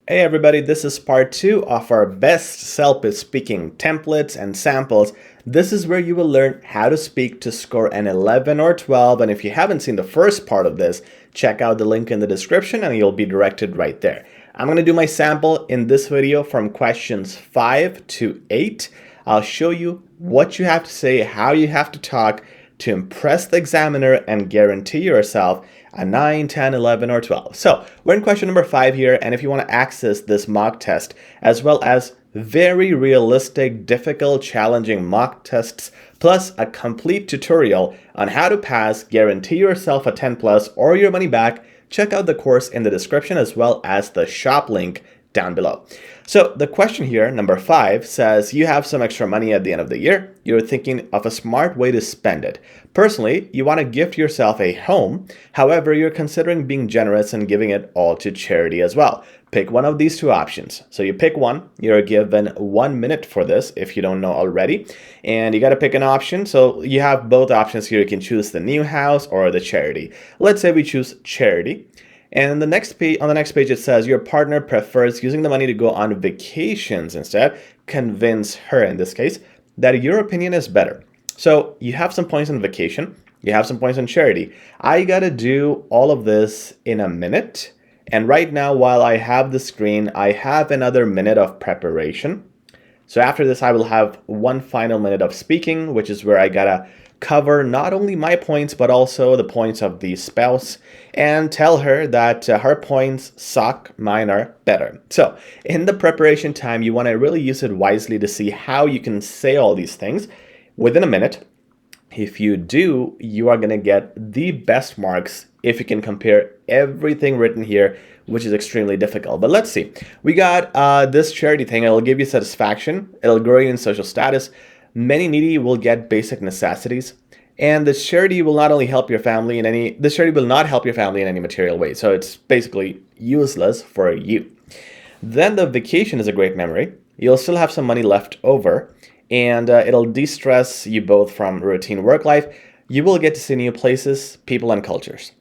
Hey everybody, this is part 2 of our best CELPIP speaking templates and samples. This is where you will learn how to speak to score an 11 or 12, and if you haven't seen the first part of this, check out the link in the description and you'll be directed right there. I'm going to do my sample in this video from questions 5 to 8. I'll show you what you have to say, how you have to talk to impress the examiner and guarantee yourself a 9, 10, 11, or 12. So we're in question number 5 here, and if you want to access this mock test, as well as very realistic, difficult, challenging mock tests, plus a complete tutorial on how to pass, guarantee yourself a 10 plus or your money back, check out the course in the description as well as the shop link down below. So the question here, number 5, says you have some extra money at the end of the year. You're thinking of a smart way to spend it. Personally, you want to gift yourself a home. However, you're considering being generous and giving it all to charity as well. Pick one of these two options. So you pick one. You're given 1 minute for this if you don't know already. And you got to pick an option. So you have both options here. You can choose the new house or the charity. Let's say we choose charity. And on the next page, it says your partner prefers using the money to go on vacations instead. Convince her, in this case, that your opinion is better. So you have some points on vacation. You have some points on charity. I got to do all of this in a minute. And right now, while I have the screen, I have another minute of preparation. So after this, I will have one final minute of speaking, which is where I got to cover not only my points, but also the points of the spouse and tell her that her points suck, mine are better. So in the preparation time, you want to really use it wisely to see how you can say all these things within a minute. If you do, you are going to get the best marks if you can compare everything written here, which is extremely difficult. But let's see. We got this charity thing. It'll give you satisfaction. It'll grow you in social status. Many needy will get basic necessities, and the charity will not only help your family in any, the charity will not help your family in any material way. So it's basically useless for you. Then the vacation is a great memory. You'll still have some money left over, and it'll de-stress you both from routine work life. You will get to see new places, people, and cultures.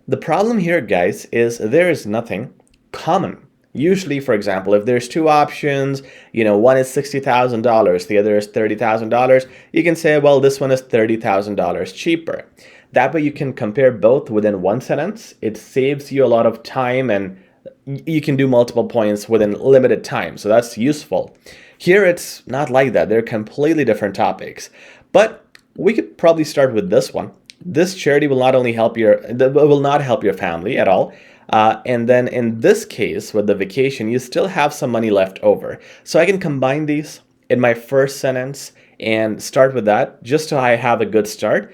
The problem here, guys, is there is nothing common. Usually, for example, if there's two options, one is $60,000, the other is $30,000, you can say, well, this one is $30,000 cheaper. That way you can compare both within one sentence. It saves you a lot of time and you can do multiple points within limited time. So that's useful. Here, it's not like that. They're completely different topics. But we could probably start with this one. This charity will not only help will not help your family at all. And then in this case, with the vacation, you still have some money left over. So I can combine these in my first sentence and start with that just so I have a good start.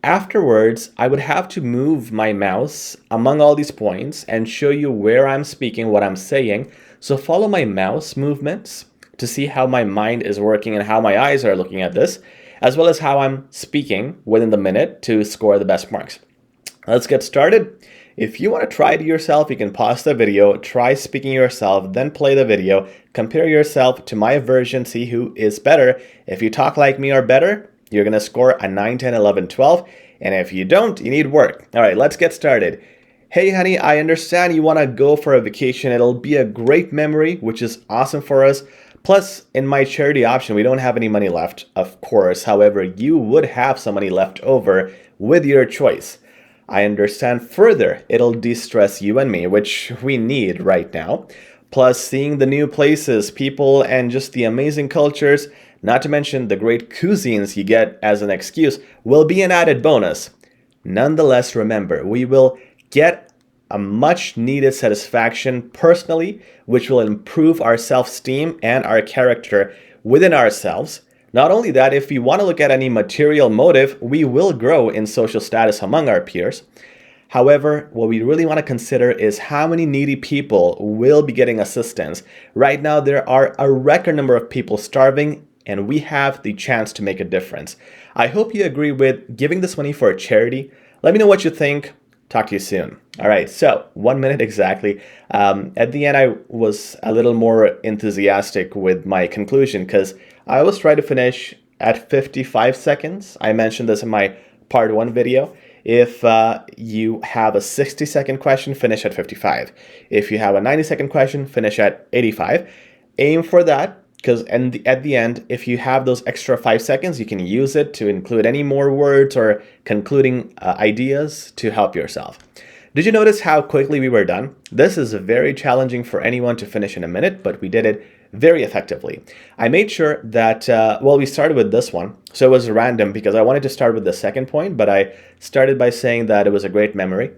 Afterwards, I would have to move my mouse among all these points and show you where I'm speaking, what I'm saying. So follow my mouse movements to see how my mind is working and how my eyes are looking at this, as well as how I'm speaking within the minute to score the best marks. Let's get started. If you want to try it yourself, you can pause the video, try speaking yourself, then play the video, compare yourself to my version, see who is better. If you talk like me or better, you're going to score a 9, 10, 11, 12. And if you don't, you need work. All right, let's get started. Hey, honey, I understand you want to go for a vacation. It'll be a great memory, which is awesome for us. Plus, in my charity option, we don't have any money left, of course. However, you would have some money left over with your choice. I understand further, it'll de-stress you and me, which we need right now. Plus, seeing the new places, people, and just the amazing cultures, not to mention the great cuisines you get as an excuse, will be an added bonus. Nonetheless, remember, we will get a much needed satisfaction personally, which will improve our self-esteem and our character within ourselves. Not only that, if we want to look at any material motive, we will grow in social status among our peers. However, what we really want to consider is how many needy people will be getting assistance. Right now, there are a record number of people starving, and we have the chance to make a difference. I hope you agree with giving this money for a charity. Let me know what you think. Talk to you soon. All right, so 1 minute exactly. At the end, I was a little more enthusiastic with my conclusion because I always try to finish at 55 seconds. I mentioned this in my part 1 video. If you have a 60-second question, finish at 55. If you have a 90-second question, finish at 85. Aim for that, because at the end, if you have those extra 5 seconds, you can use it to include any more words or concluding ideas to help yourself. Did you notice how quickly we were done? This is very challenging for anyone to finish in a minute, but we did it very effectively. I made sure that, we started with this one. So it was random because I wanted to start with the second point, but I started by saying that it was a great memory.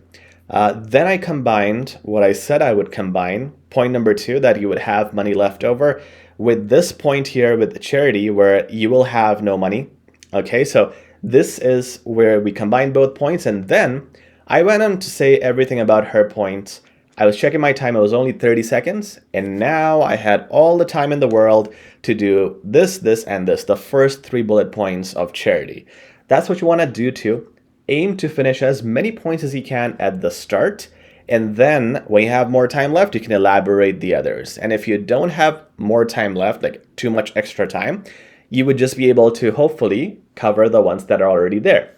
Then I combined what I said I would combine, point number 2, that you would have money left over, with this point here with the charity where you will have no money. Okay, so this is where we combine both points, and then I went on to say everything about her points. I was checking my time, it was only 30 seconds, and now I had all the time in the world to do this, and this, the first 3 bullet points of charity. That's what you want to do too. Aim to finish as many points as you can at the start, and then when you have more time left, you can elaborate the others. And if you don't have more time left, like too much extra time, you would just be able to hopefully cover the ones that are already there.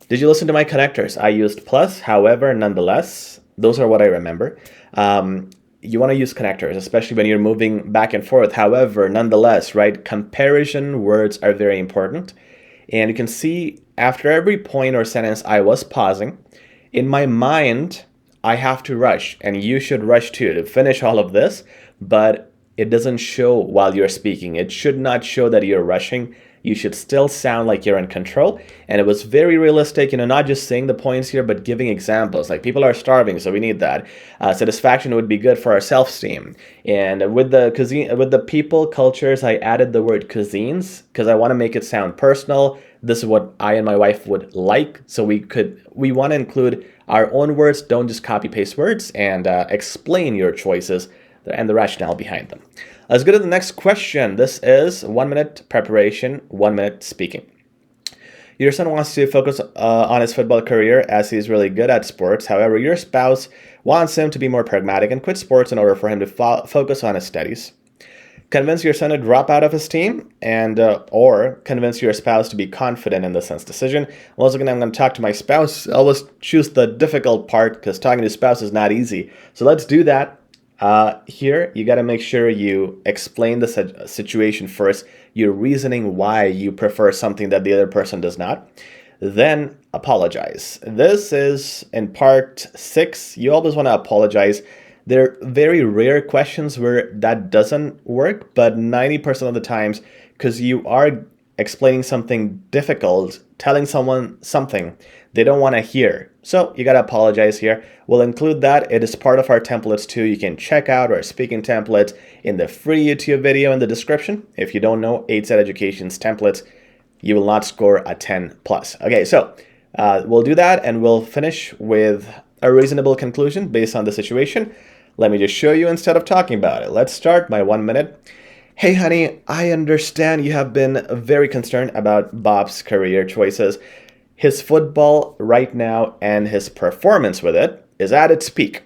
Did you listen to my connectors? I used plus, however, nonetheless. Those are what I remember. You want to use connectors, especially when you're moving back and forth. However, nonetheless, right? Comparison words are very important. And you can see after every point or sentence, I was pausing. In my mind, I have to rush, and you should rush too to finish all of this, but it doesn't show while you're speaking. It should not show that you're rushing. You should still sound like you're in control. And it was very realistic, not just saying the points here, but giving examples. Like, people are starving, so we need that. Satisfaction would be good for our self-esteem. And with the people cultures, I added the word cuisines because I want to make it sound personal. This is what I and my wife would like. So we want to include our own words. Don't just copy paste words, and explain your choices and the rationale behind them. Let's go to the next question. This is 1 minute preparation, 1 minute speaking. Your son wants to focus on his football career as he's really good at sports. However, your spouse wants him to be more pragmatic and quit sports in order for him to focus on his studies. Convince your son to drop out of his team, and or convince your spouse to be confident in the son's decision. Once again, I'm going to talk to my spouse. I always choose the difficult part because talking to spouse is not easy. So let's do that. Here, you got to make sure you explain the situation first, your reasoning why you prefer something that the other person does not. Then apologize. This is in part 6. You always want to apologize. There are very rare questions where that doesn't work, but 90% of the times, because you are explaining something difficult, telling someone something they don't want to hear. So you got to apologize here. We'll include that. It is part of our templates too. You can check out our speaking templates in the free YouTube video in the description. If you don't know HZad Education's templates, you will not score a 10 plus. Okay, so we'll do that, and we'll finish with a reasonable conclusion based on the situation. Let me just show you instead of talking about it. Let's start my 1 minute. Hey honey, I understand you have been very concerned about Bob's career choices. His football right now and his performance with it is at its peak.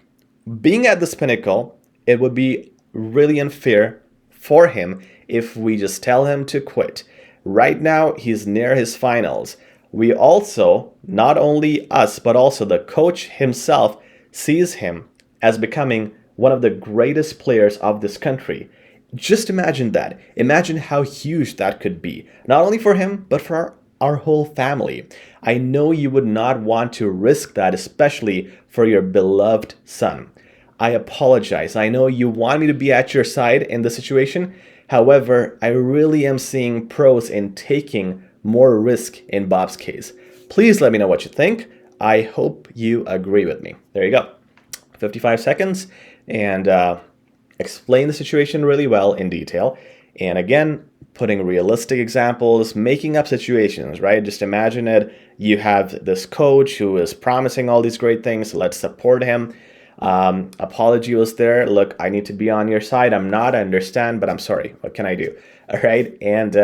Being at this pinnacle, it would be really unfair for him if we just tell him to quit. Right now, he's near his finals. We also, not only us, but also the coach himself, sees him as becoming one of the greatest players of this country. Just imagine that. Imagine how huge that could be. Not only for him, but for our whole family. I know you would not want to risk that, especially for your beloved son. I apologize. I know you want me to be at your side in the situation. However, I really am seeing pros in taking more risk in Bob's case. Please let me know what you think. I hope you agree with me. There you go. 55 seconds, and explain the situation really well in detail. And again, putting realistic examples, making up situations, right? Just imagine it. You have this coach who is promising all these great things. Let's support him. Apology was there. Look, I need to be on your side. I'm not, I understand, but I'm sorry. What can I do? All right. And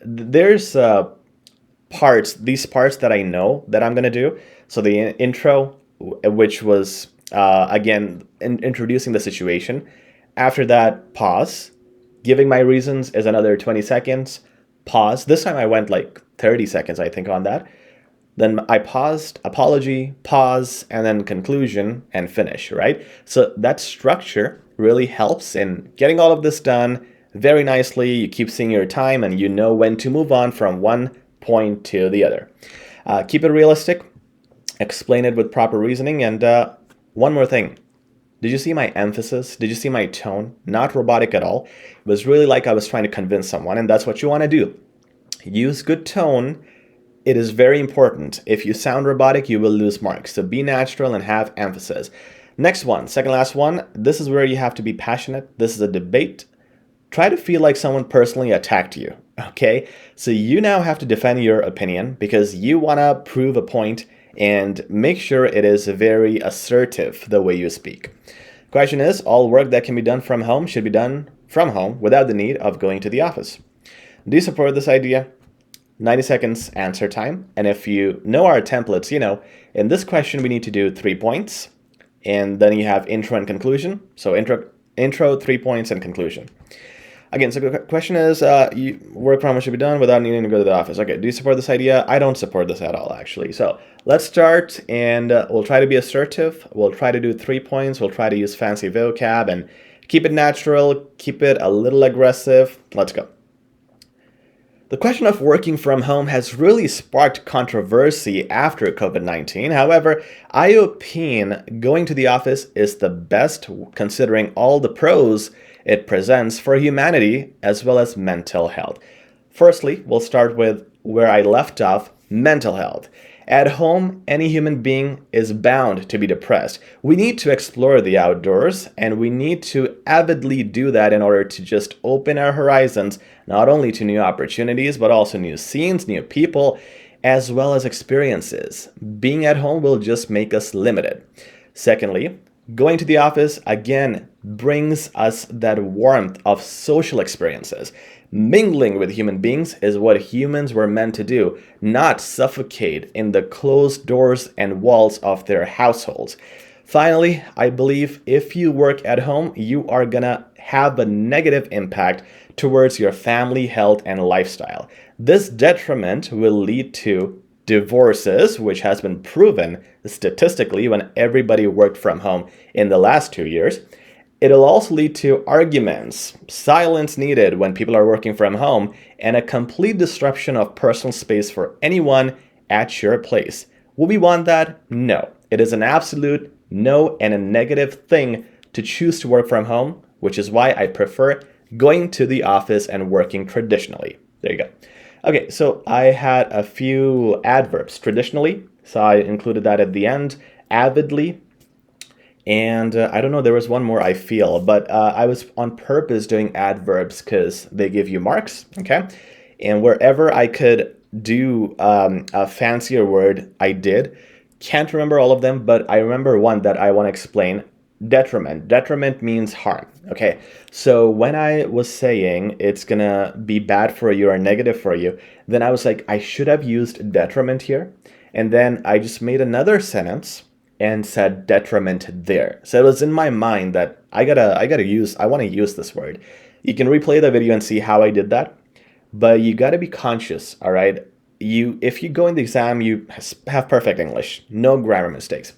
there's these parts that I know that I'm going to do. So the intro, which was, again, introducing the situation. After that, pause. Giving my reasons is another 20 seconds. Pause. This time I went like 30 seconds, I think, on that. Then I paused, apology, pause, and then conclusion and finish, right? So that structure really helps in getting all of this done very nicely. You keep seeing your time and you know when to move on from one point to the other. Keep it realistic, explain it with proper reasoning, and one more thing. Did you see my emphasis? Did you see my tone? Not robotic at all. It was really like I was trying to convince someone, and that's what you want to do. Use good tone. It is very important. If you sound robotic, you will lose marks. So be natural and have emphasis. Next one, second last one. This is where you have to be passionate. This is a debate. Try to feel like someone personally attacked you, okay? So you now have to defend your opinion because you want to prove a point and make sure it is very assertive the way you speak. Question is, all work that can be done from home should be done from home without the need of going to the office. Do you support this idea? 90 seconds answer time. And if you know our templates, you know, in this question we need to do 3 points. And then you have intro and conclusion. So intro 3 points, and conclusion. Again, so the question is, work from home should be done without needing to go to the office. Okay, do you support this idea? I don't support this at all, actually. So let's start, and we'll try to be assertive. We'll try to do 3 points. We'll try to use fancy vocab and keep it natural, keep it a little aggressive. Let's go. The question of working from home has really sparked controversy after COVID-19. However, I opine going to the office is the best considering all the pros it presents for humanity as well as mental health. Firstly, we'll start with where I left off, mental health. At home, any human being is bound to be depressed. We need to explore the outdoors, and we need to avidly do that in order to just open our horizons, not only to new opportunities, but also new scenes, new people, as well as experiences. Being at home will just make us limited. Secondly, going to the office, again, brings us that warmth of social experiences. Mingling with human beings is what humans were meant to do, not suffocate in the closed doors and walls of their households. Finally, I believe if you work at home, you are gonna have a negative impact towards your family health and lifestyle. This detriment will lead to divorces, which has been proven statistically when everybody worked from home in the last 2 years. It'll also lead to arguments, silence needed when people are working from home, and a complete disruption of personal space for anyone at your place. Will we want that? No. It is an absolute no and a negative thing to choose to work from home, which is why I prefer going to the office and working traditionally. There you go. Okay, so I had a few adverbs. Traditionally, so I included that at the end. Avidly, and I don't know, there was one more, I feel, but I was on purpose doing adverbs because they give you marks, okay? And wherever I could do a fancier word, I did. Can't remember all of them, but I remember one that I want to explain. Detriment. Detriment means harm, okay? So when I was saying it's gonna be bad for you or negative for you, then I was like, I should have used detriment here. And then I just made another sentence and said detriment there. So it was in my mind that I want to use this word. You can replay the video and see how I did that, but you got to be conscious, all right? If you go in the exam, you have perfect English, no grammar mistakes,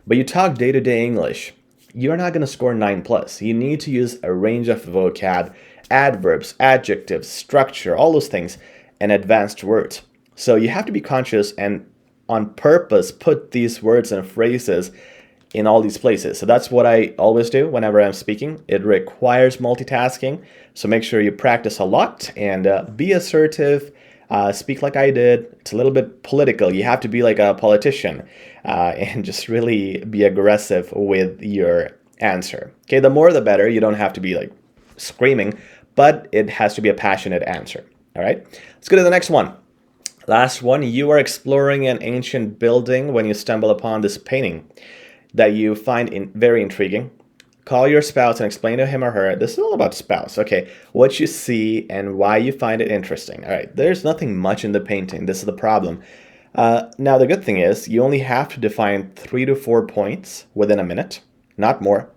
but you talk day-to-day English, you're not going to score 9+. You need to use a range of vocab, adverbs, adjectives, structure, all those things, and advanced words. So you have to be conscious and on purpose put these words and phrases in all these places. So that's what I always do whenever I'm speaking. It requires multitasking. So make sure you practice a lot and be assertive. Speak like I did. It's a little bit political. You have to be like a politician and just really be aggressive with your answer. Okay, the more the better. You don't have to be like screaming, but it has to be a passionate answer. All right, let's go to the next one. Last one, you are exploring an ancient building when you stumble upon this painting that you find very intriguing. Call your spouse and explain to him or her, this is all about spouse, okay, what you see and why you find it interesting. All right, there's nothing much in the painting. This is the problem. Now, the good thing is you only have to define 3 to 4 points within a minute, not more.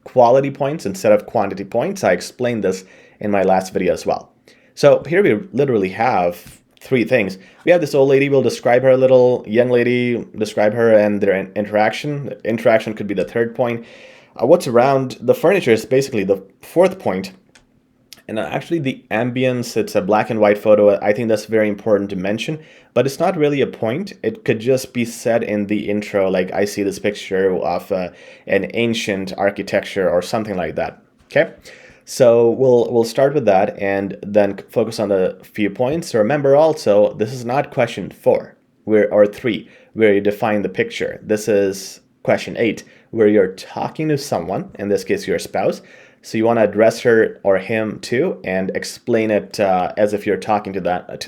Quality points instead of quantity points. I explained this in my last video as well. So here we literally have three things. We have this old lady, we'll describe her, a little young lady, describe her and their interaction. Interaction could be the third point. What's around the furniture is basically the fourth point. And actually the ambience, it's a black and white photo. I think that's very important to mention, but it's not really a point. It could just be said in the intro, like I see this picture of an ancient architecture or something like that. Okay, so we'll start with that and then focus on the few points. So remember also, this is not question 4 or 3 where you define the picture. This is question 8 where you're talking to someone, in this case your spouse. So you want to address her or him too and explain it as if you're talking to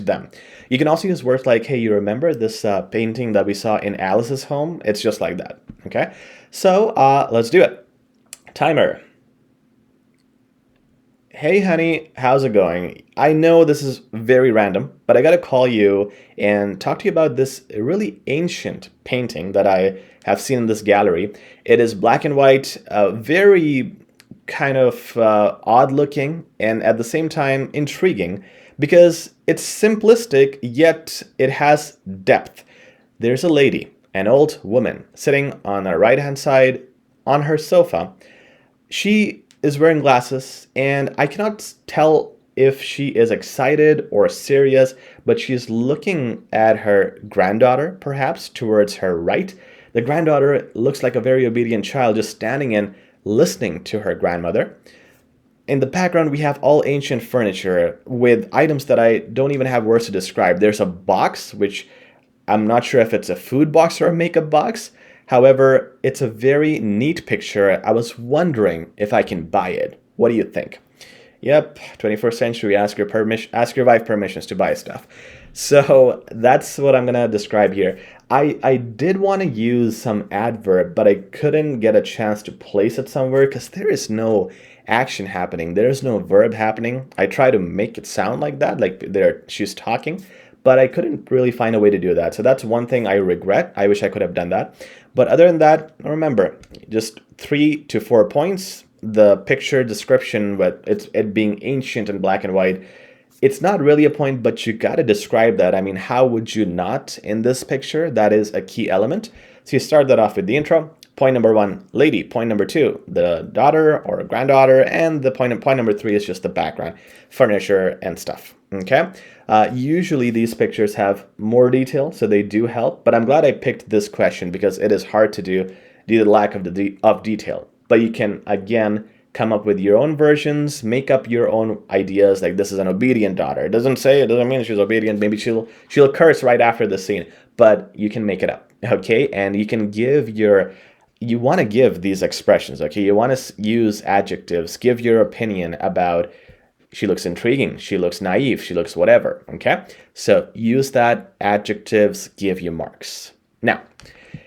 them. You can also use words like, hey, you remember this painting that we saw in Alice's home? It's just like that, okay? So let's do it. Timer. Hey, honey, how's it going? I know this is very random, but I got to call you and talk to you about this really ancient painting that I have seen in this gallery. It is black and white, very kind of odd looking and at the same time intriguing because it's simplistic, yet it has depth. There's a lady, an old woman, sitting on the right-hand side on her sofa. She is wearing glasses, and I cannot tell if she is excited or serious, but she's looking at her granddaughter, perhaps, towards her right. The granddaughter looks like a very obedient child, just standing and listening to her grandmother. In the background, we have all ancient furniture with items that I don't even have words to describe. There's a box, which I'm not sure if it's a food box or a makeup box. However, it's a very neat picture. I was wondering if I can buy it. What do you think? Yep, 21st century, ask your wife permissions to buy stuff. So that's what I'm gonna describe here. I did want to use some adverb, but I couldn't get a chance to place it somewhere because there is no action happening. There's no verb happening. I try to make it sound like that, like she's talking, but I couldn't really find a way to do that. So that's one thing I regret. I wish I could have done that. But other than that, remember, just 3 to 4 points. The picture description, but it being ancient and black and white, it's not really a point, but you got to describe that. I mean, how would you not in this picture? That is a key element. So you start that off with the intro. Point number 1, lady. Point number 2, the daughter or granddaughter. And the point number 3 is just the background, furniture and stuff. Okay. Usually these pictures have more detail, so they do help. But I'm glad I picked this question because it is hard to do due to the lack of detail. But you can, again, come up with your own versions, make up your own ideas, like this is an obedient daughter. It doesn't mean she's obedient. Maybe she'll curse right after the scene, but you can make it up, okay? And you can you want to give these expressions, okay? You want to use adjectives, give your opinion about she looks intriguing, she looks naive, she looks whatever, okay? So use that, adjectives give you marks. Now,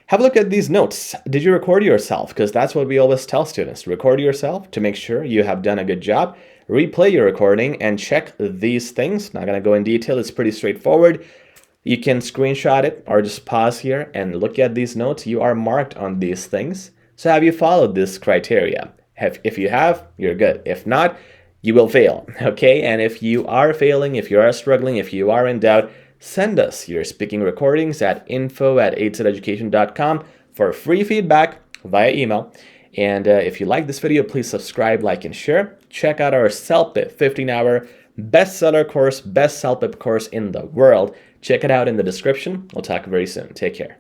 have a look at these notes. Did you record yourself? Because that's what we always tell students. Record yourself to make sure you have done a good job. Replay your recording and check these things. Not going to go in detail. It's pretty straightforward. You can screenshot it or just pause here and look at these notes. You are marked on these things. So have you followed this criteria? If you have, you're good. If not, you will fail. Okay? And if you are failing, if you are struggling, if you are in doubt, send us your speaking recordings at info@hzadeducation.com for free feedback via email. And if you like this video, please subscribe, like, and share. Check out our CELPIP 15-hour bestseller course, best CELPIP course in the world. Check it out in the description. We'll talk very soon. Take care.